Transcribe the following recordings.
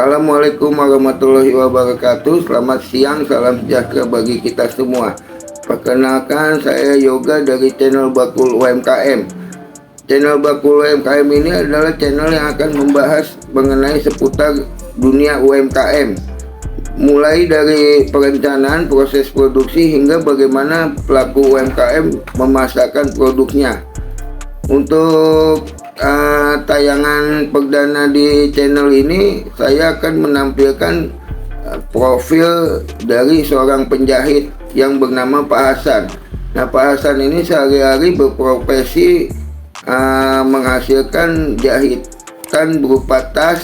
Assalamualaikum warahmatullahi wabarakatuh. Selamat siang, salam sejahtera bagi kita semua. Perkenalkan, saya Yoga dari channel Bakul UMKM. Channel Bakul UMKM ini adalah channel yang akan membahas mengenai seputar dunia UMKM, mulai dari perencanaan, proses produksi, hingga bagaimana pelaku UMKM memasarkan produknya. Untuk tayangan perdana di channel ini, saya akan menampilkan profil dari seorang penjahit yang bernama Pak Hasan. Nah, Pak Hasan ini sehari-hari berprofesi menghasilkan jahitan berupa tas,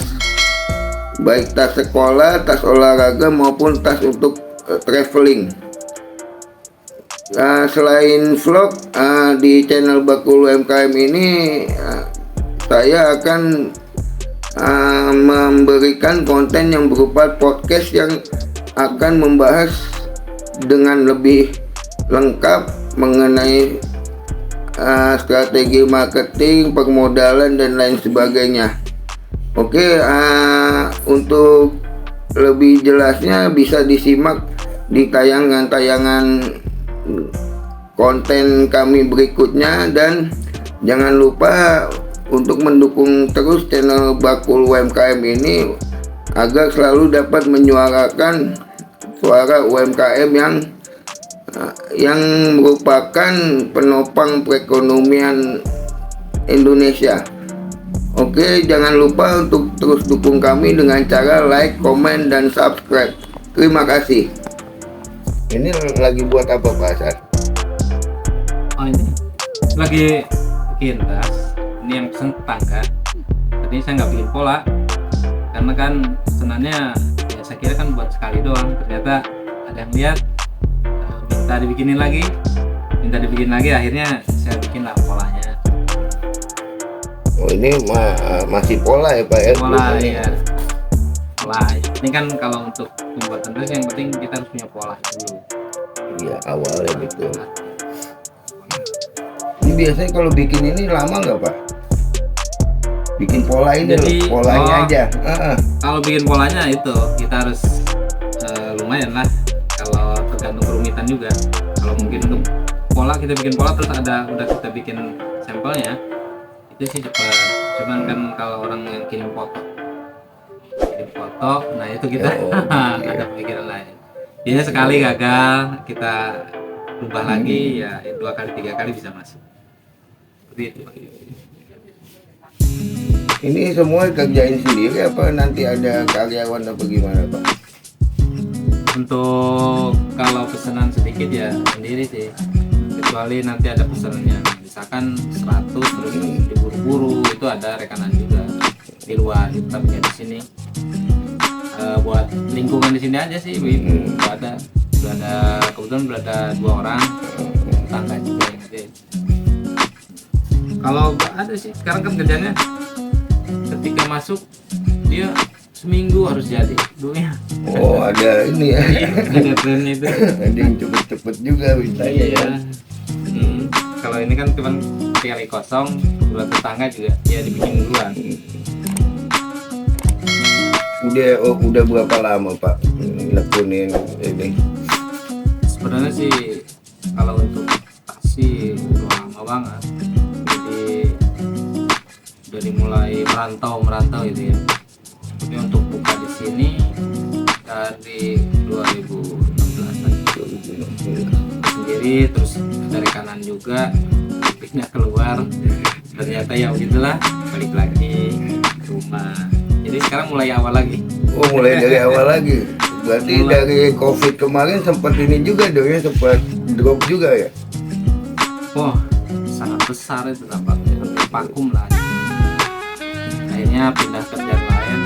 baik tas sekolah, tas olahraga maupun tas untuk traveling. Selain vlog di channel Bakul UMKM ini, saya akan memberikan konten yang berupa podcast yang akan membahas dengan lebih lengkap mengenai strategi marketing, permodalan, dan lain sebagainya. Oke, untuk lebih jelasnya bisa disimak di tayangan-tayangan konten kami berikutnya, dan jangan lupa untuk mendukung terus channel Bakul UMKM ini agar selalu dapat menyuarakan suara UMKM yang merupakan penopang perekonomian Indonesia. Oke, jangan lupa untuk terus dukung kami dengan cara like, komen, dan subscribe. Terima kasih. Ini lagi buat apa, Pak Hasan? Oh, ini lagi bikin tas. Ini yang pesen tetangga. Tadi saya nggak bikin pola karena kan pesenannya ya saya kira kan buat sekali doang. Ternyata ada yang lihat, minta dibikin lagi, akhirnya saya bikin lah polanya. Oh, ini masih pola ya, Pak ya? Pola ya. Pola. Ini kan kalau untuk pembuatan tas yang penting kita harus punya pola dulu. Iya, awalnya betul. Ini biasanya kalau bikin ini lama nggak, Pak? Bikin pola ini. Jadi, polanya aja. Kalau bikin polanya itu kita harus lumayan lah. Kalau tergantung kerumitan juga. Kalau mungkin untuk pola, kita bikin pola terus udah kita bikin sampelnya, itu sih cepat. Cuman kan kalau orang yang kirim foto, nah itu kita ada pemikiran lain. Biasanya sekali gagal, kita ubah lagi, ya 2 kali 3 kali bisa masuk. Seperti itu. Ini semua kerjain sendiri apa nanti ada karyawan atau gimana, Pak? Untuk kalau pesanan sedikit ya sendiri sih, kecuali nanti ada pesanannya misalkan 100 terus diburu-buru, itu ada rekanan juga di luar, tapi nggak di sini. Buat lingkungan di sini aja sih, ada kebetulan berada 2 orang tetangga juga yang gede. Kalau ada sih sekarang kan kerjanya ketika masuk dia seminggu harus jadi dunia. Oh, ada ini ya. Ada tren itu. Ada yang cepet-cepet juga bisa ya. Kalau ini kan cuma kali kosong, buat tetangga juga ya dibikin duluan. Udah berapa lama, Pak, nekunin ini? Sebenarnya sih kalau untuk taksi udah lama banget. Jadi dari mulai merantau itu ya. Tapi untuk buka di sini dari 2016 sendiri, terus dari kanan juga pindah keluar. Ternyata ya begitulah, balik lagi ke rumah. Jadi sekarang mulai awal lagi. Oh, mulai dari awal lagi. Berarti dari COVID kemarin sempat ini juga dong ya, sempat drop juga ya? Wah, sangat besar itu dampaknya, hampir vakum lah. Akhirnya pindah kerja lain,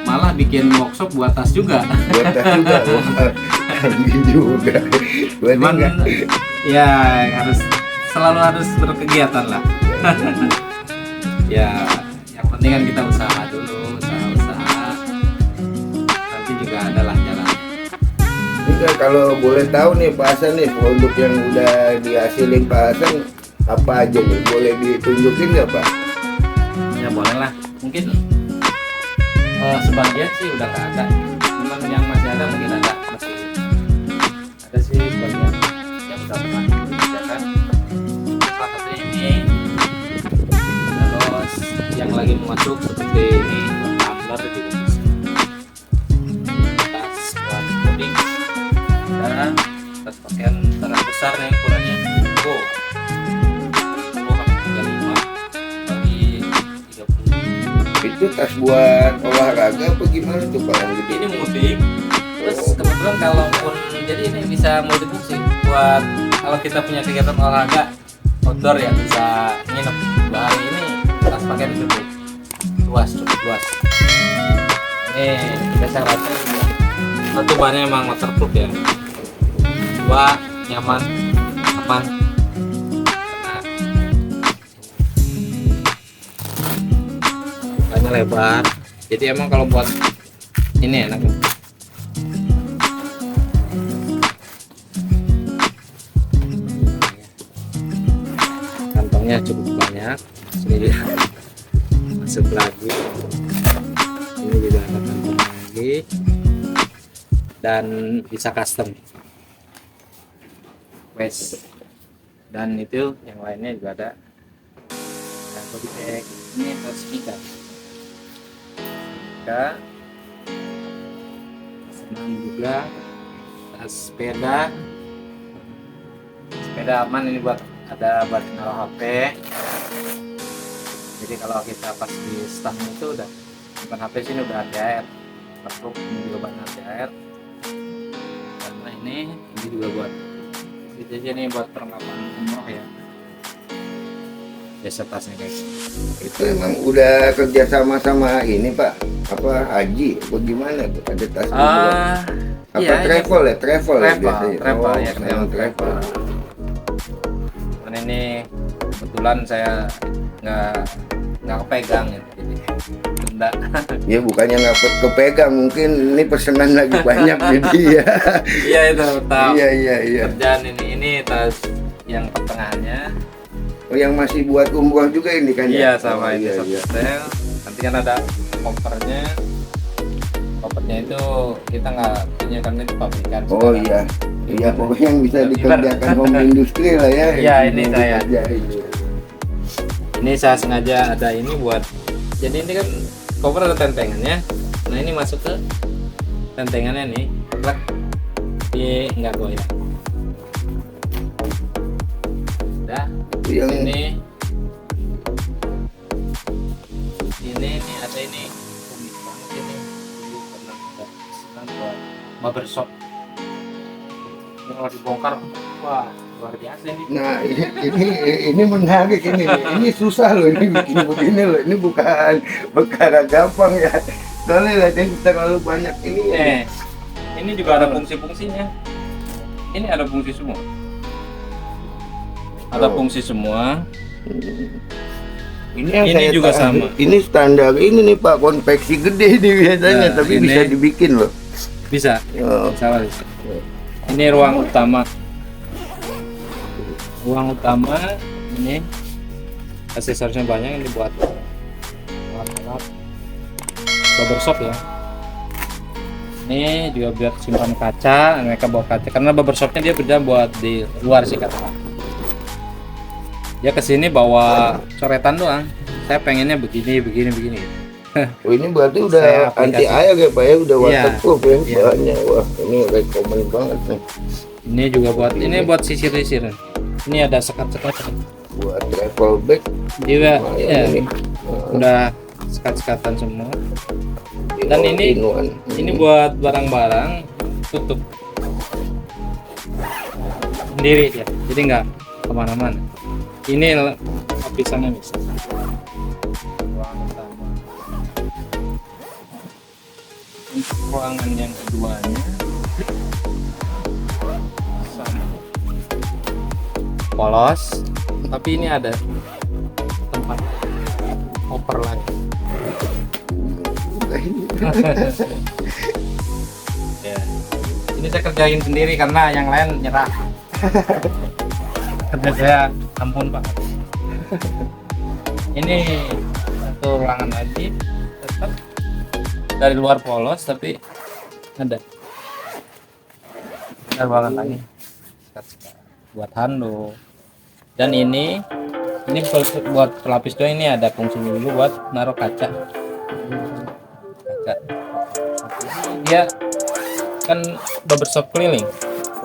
malah bikin workshop buat tas juga. Buat tas juga, juga. Cuman ya selalu harus berkegiatan lah. Ya, yang penting kan kita usaha dulu, usaha. Nanti juga adalah jalan. Ini kalau boleh tahu nih Pak Hasan nih, produk yang udah dihasilin Pak Hasan apa aja nih? Boleh ditunjukin nggak, Pak? Ya boleh lah. Mungkin Sebagian sih udah nggak ada, cuman yang masih ada mungkin masih ada sih sebagian yang udah pernah dikerjakan. Salah satunya ini, terus yang lagi masuk seperti ini tumbler juga bisa, tas buat coding dan tas pakaian terang besar nih ukurannya 35 kali 30. Itu tas buat olahraga apa gimana tuh Pak yang gede? Ini mudik, terus kebetulan kalaupun jadi ini bisa multifungsi buat kalau kita punya kegiatan olahraga outdoor ya, bisa nginep 2 hari. Ini tas pakaian cukup luas. Ini biasa rata satu bahannya emang waterproof ya, 2 nyaman, aman. Banyak lebar, jadi emang kalau buat ini enak. Kantongnya cukup banyak, sini juga masuk lagi, ini juga ada kantong lagi, dan bisa custom waist, dan itu yang lainnya juga ada. Dan body bag ini tas ikan senang juga, tas sepeda aman, ini buat naruh HP. Jadi kalau kita pas di stand itu udah simpan HP, sini udah HDR terus ini juga buat HDR, karena ini juga buat jadi ini buat perlengkapan umroh ya, biasa tasnya guys. Itu emang udah kerja sama ini Pak, apa Haji apa gimana tuh, ada tas apa iya, travel ya biasanya. Travel ya, memang travel. Dan ini kebetulan saya nggak kepegang gitu, jadi tunda. Ya bukannya nggak kepegang, mungkin ini pesanan lagi banyak jadi ya. Iya itu tahu. Iya. Kerjaan ini tas yang pertengahannya. Oh, yang masih buat umroh juga ini kan Iya, ya? sama itu Iya. hotel. Nanti kan ada kopernya itu kita nggak punya, karena itu pabrikan. Oh iya, pokoknya yang bisa dikerjakan home industry lah ya. Iya, ini saya. dikerjain. Ini saya sengaja ada ini buat, jadi ini kan koper ada tentengannya. Nah ini masuk ke tentengannya nih, plak, dia nggak goyang. Udah. Yang ini ada ini unik banget ini. Dulu pernah pesanan buat barbershop. Ini kalau dibongkar, wah luar biasa ini. Nah ini menarik ini susah loh ini bikin begini loh, ini bukan perkara gampang ya. Soalnya latihan terlalu banyak ini. Ini juga ada fungsi-fungsinya. Ini ada fungsi semua. Ada fungsi semua. Ini yang Ini saya juga tahu, sama. Ini standar ini nih Pak, konveksi gede nih biasanya, Nah, tapi ini- bisa dibikin loh. Bisa. Oh. Salah bisa. Ini ruang utama. Ruang utama ini aksesorisnya banyak, ini buat alat-alat barbershop ya. Ini juga biar simpan kaca, mereka bawa kaca karena barbershopnya dia beda buat di luar sih kata. Dia kesini bawa coretan doang. Saya pengennya begini. Oh, ini berarti udah Saya aplikasi. anti air ya Pak ya, udah Iya. waterproof ya Iya. bahannya. Wah ini rekomen banget nih Ini juga buat sisir-sisir. Ini ada sekat-sekat. buat travel bag. Dia Lumayan ini. udah sekat-sekatan semua. Di Dan all ini- in one. Ini buat barang-barang tutup sendiri ya, jadi nggak kemana-mana. Ini lapisannya bisa. Ruangan utama. Untuk ruangan yang keduanya sama, polos, tapi ini ada tempat oper lagi. Ya. Ini saya kerjain sendiri karena yang lain nyerah. Kerja saya ampun Pak. Ini satu ruangan lagi tetap dari luar polos tapi ada banget lagi buat handuk. Dan ini buat pelapis doang, ini ada fungsinya juga buat naruh kaca. Dia kan barbershop keliling.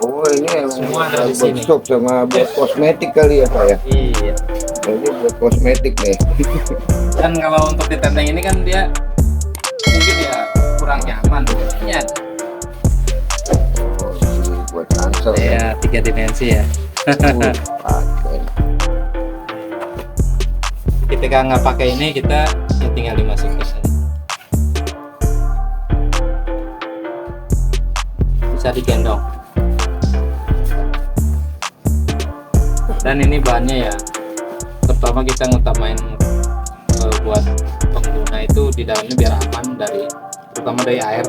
Oh, ini emang Semua ada di sini. barbershop sama buat kosmetik kali ya Pak ya? Iya. Ini buat kosmetik nih. Dan kalau untuk di tenteng ini kan dia mungkin ya kurang nyaman. Ini ada. Oh, ini buat ransel Ya 3 dimensi ya. Paten. Ketika nggak pakai ini kita ya tinggal dimasukin saja. Bisa digendong. Dan ini bahannya ya, terutama kita ngutamain buat pengguna itu di dalamnya biar aman dari, terutama dari air,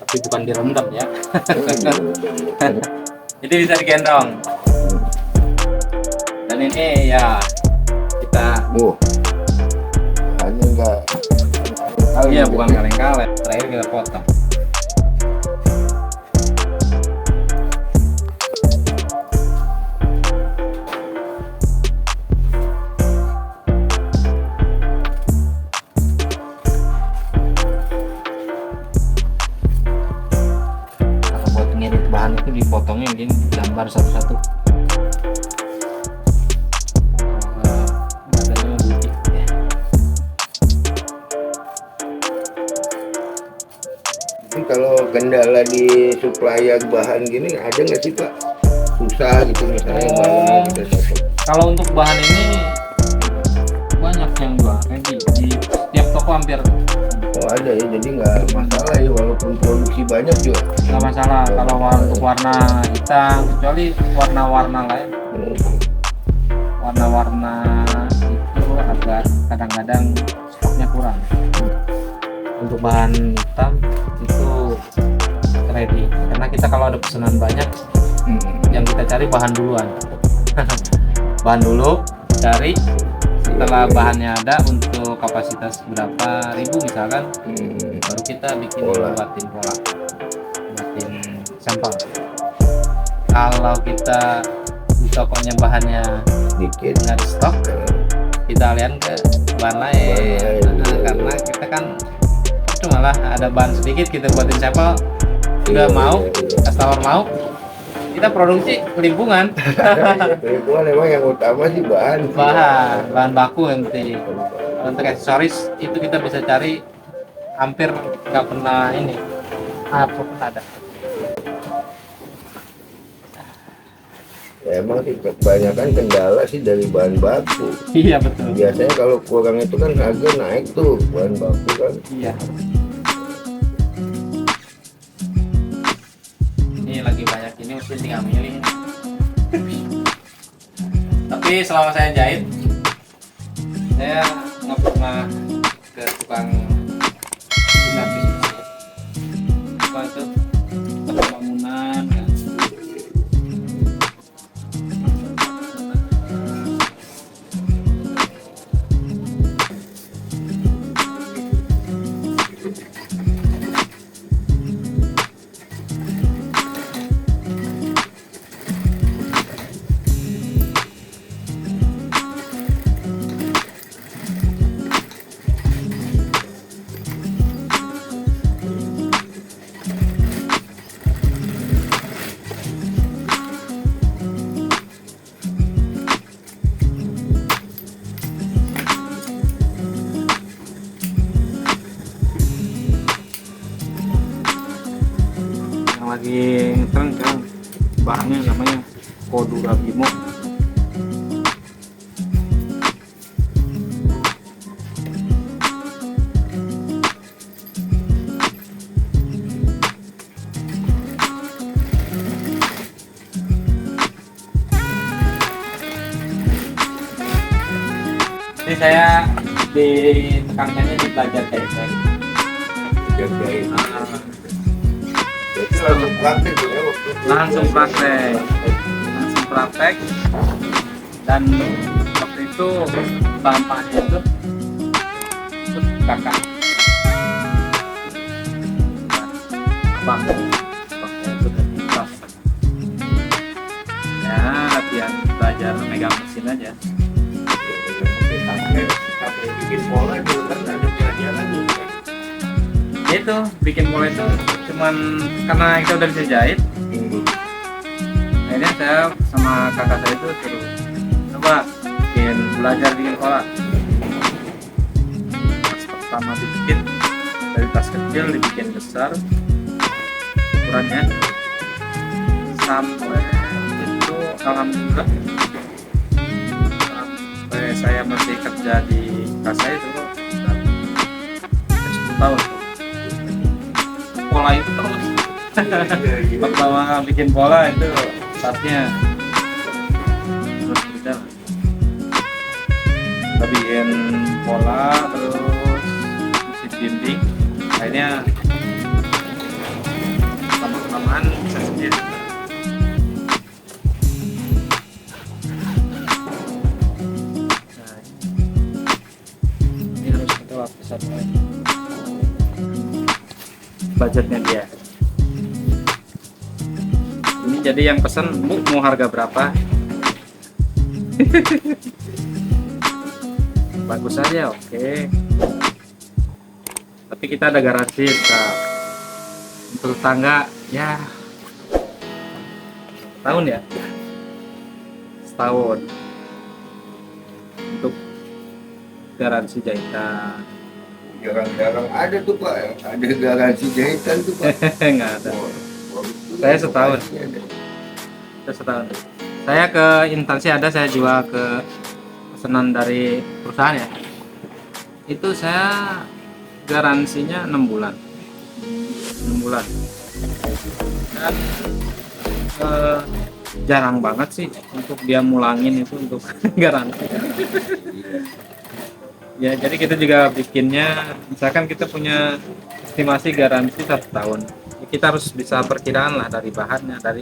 tapi bukan direndam ya. Jadi bisa digendong. Dan ini ya kita Hanya enggak. iya bukan kaleng-kaleng, terakhir kita potong. Kalau buat ngedit bahan itu dipotongnya gini, gambar satu-satu. Katanya butik ya. Ini kalau kendala di supplier bahan gini ada nggak sih Pak? Susah gitu misalnya bahannya kita dapat. Kalau untuk bahan ini banyak yang jual, kayak di tiap toko hampir Oh ada ya, jadi nggak masalah ya walaupun produksi banyak juga. nggak masalah kalau untuk warna hitam, kecuali warna-warna lain. Warna-warna itu agak kadang-kadang stoknya kurang. Untuk bahan hitam itu ready, karena kita kalau ada pesanan banyak yang kita cari bahan duluan. Bahan dulu cari, setelah bahannya ada untuk kapasitas berapa ribu misalkan, baru kita bikin buatin pola, buatin sampel. Kalau kita di tokonya bahannya Dikit. nggak ada stok, kita alihan ke bahan lain. Karena kita kan cuma lah ada bahan sedikit kita buatin sampel, udah mau customer mau, kita produksi kelimpungan. Kelimpungan emang yang utama sih bahan baku yang penting. Untuk aksesoris itu kita bisa cari hampir nggak pernah ini apa ada. Ya, emang sih kebanyakan kendala sih dari bahan baku. Iya betul. Biasanya kalau kurang itu kan harga naik tuh bahan baku kan. Iya. Ini lagi banyak ini mesti tinggal milih. Tapi selama saya jahit, saya nggak pernah ke tukang servis. Apa itu? Tukang bangunan kan. Lagi ngetren kan bahannya namanya Kodura Bimo. Ini saya ditekankannya di belajar teknik. Jadi langsung praktek tuh ya waktu itu. Langsung praktek dan waktu itu sampahnya itu kakak baknya itu dari tas. Ya latihan belajar megang mesin aja. Sampai bikin pola dulu kan ada pelajaran lagi. Itu bikin pola itu cuman karena kita udah bisa jahit. Akhirnya saya sama kakak saya itu suruh coba belajar bikin pola. Pas pertama dibikin dari tas kecil dibikin besar ukurannya sampai itu alhamdulillah sampai saya masih kerja di kasa itu sudah 10 tahun pola itu terus. Pertama bikin pola itu tasnya terus berjalan, kita bikin pola terus mesin dinding, akhirnya lama-lamaan bisa sendiri. Nah, ini harus kita lapisan budgetnya dia. Ini jadi yang pesen, Bu, mau harga berapa? Bagus aja, oke. Tapi kita ada garansi, Kak. Untuk tangga, ya setahun ya, setahun. Untuk garansi jahitan. Jarang-jarang ada tuh Pak, ada garansi jahitan tuh Pak. Nggak ada. Saya setahun. Saya setahun. Saya ke instansi ada, saya jual ke pesanan dari perusahaan ya. Itu saya garansinya 6 bulan. 6 bulan. Dan jarang banget sih untuk dia mulangin itu untuk garansi. Ya, jadi kita juga bikinnya, misalkan kita punya estimasi garansi 1 tahun. Kita harus bisa perkiraan lah dari bahannya, dari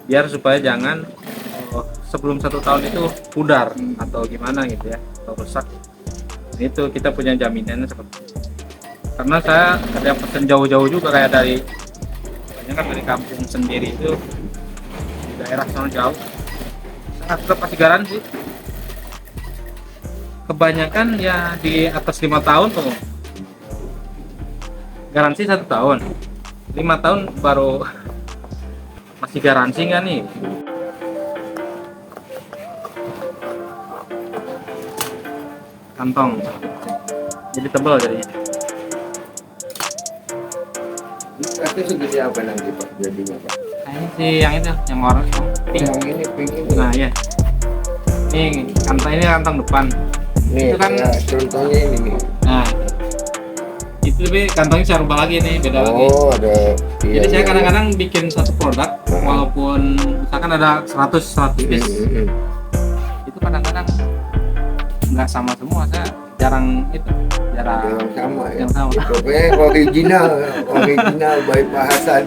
biar supaya jangan sebelum 1 tahun itu pudar atau gimana gitu ya, atau rusak. Itu kita punya jaminannya seperti itu. Karena saya ada yang pesen jauh-jauh juga, kayak dari kan dari kampung sendiri itu di daerah sana jauh, saya tetap kasih garansi. Kebanyakan ya di atas 5 tahun tuh garansi 1 tahun, 5 tahun baru masih garansi nggak nih? Kantong jadi tebal jadinya. Itu segede apa nanti Pak jadinya Pak? Ini sih yang itu, yang warna pink. Yang ini pink ini. Nah ya, ini kantong depan. Nih, Itu kan ya, contohnya ini nih. Nah, itu tapi kantongnya saya rubah lagi nih, beda lagi. Oh, ada. Jadi saya kadang-kadang bikin satu produk, walaupun misalkan ada 100 piece, itu kadang-kadang nggak sama semua. Saya jarang Yang sama ya. Yang sama. Pokoknya original by Pak Hasan.